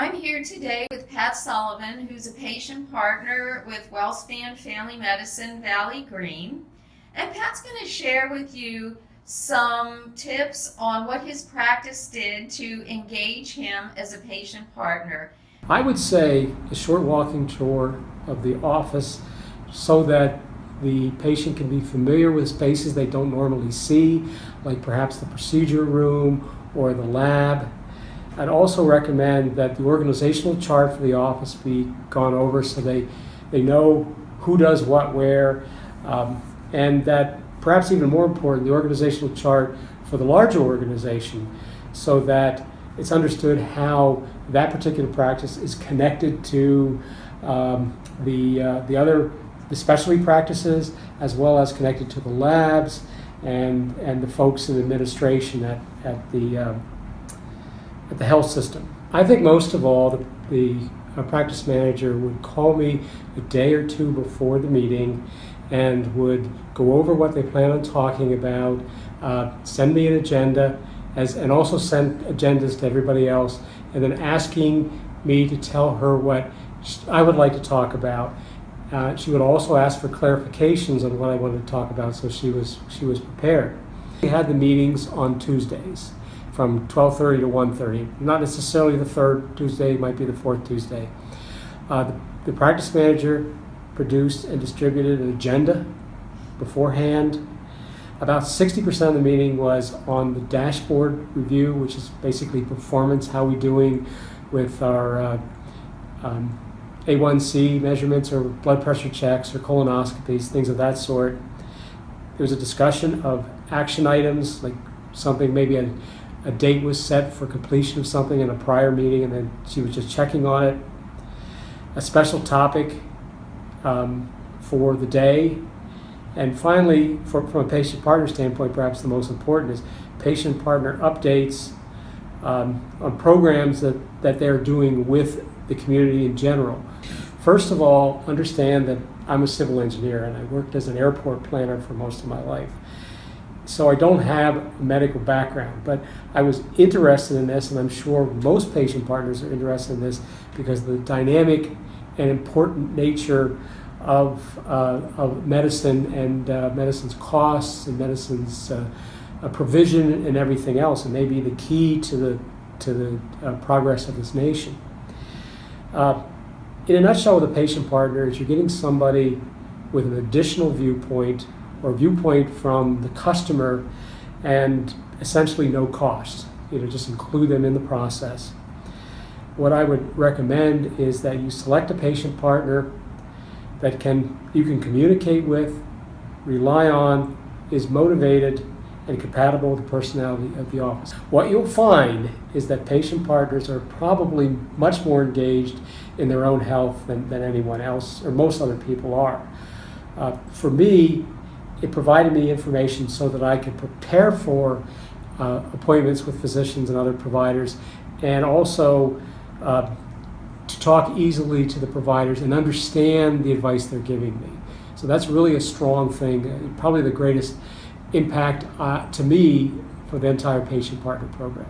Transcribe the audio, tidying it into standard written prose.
I'm here today with Pat Sullivan, who's a patient partner with WellSpan Family Medicine Valley Green. And Pat's going to share with you some tips on what his practice did to engage him as a patient partner. I would say a short walking tour of the office so that the patient can be familiar with spaces they don't normally see, like perhaps the procedure room or the lab. I'd also recommend that the organizational chart for the office be gone over so they know who does what where, and that perhaps even more important, the organizational chart for the larger organization so that it's understood how that particular practice is connected to the specialty practices, as well as connected to the labs and the folks in administration at the health system. I think most of all, the practice manager would call me a day or two before the meeting and would go over what they plan on talking about, send me an agenda, and also send agendas to everybody else, and then asking me to tell her what I would like to talk about. She would also ask for clarifications on what I wanted to talk about, so she was prepared. We had the meetings on Tuesdays from 12:30 to 1:30. Not necessarily the third Tuesday, it might be the fourth Tuesday. The practice manager produced and distributed an agenda beforehand. About 60% of the meeting was on the dashboard review, which is basically performance, how we doing with our A1C measurements or blood pressure checks or colonoscopies, things of that sort. There was a discussion of action items, like something, maybe a date was set for completion of something in a prior meeting and then she was just checking on it. A special topic for the day. And finally, from a patient partner standpoint, perhaps the most important is patient partner updates on programs that they're doing with the community in general. First of all, understand that I'm a civil engineer and I worked as an airport planner for most of my life. So I don't have a medical background, but I was interested in this, and I'm sure most patient partners are interested in this because of the dynamic and important nature of medicine and medicine's costs and medicine's provision and everything else, and may be the key to the progress of this nation. In a nutshell, with a patient partner, is you're getting somebody with an additional viewpoint or viewpoint from the customer and essentially no cost. Just include them in the process. What I would recommend is that you select a patient partner that you can communicate with, rely on, is motivated, and compatible with the personality of the office. What you'll find is that patient partners are probably much more engaged in their own health than anyone else, or most other people are. For me, it provided me information so that I could prepare for appointments with physicians and other providers, and also to talk easily to the providers and understand the advice they're giving me. So that's really a strong thing, probably the greatest impact to me for the entire patient partner program.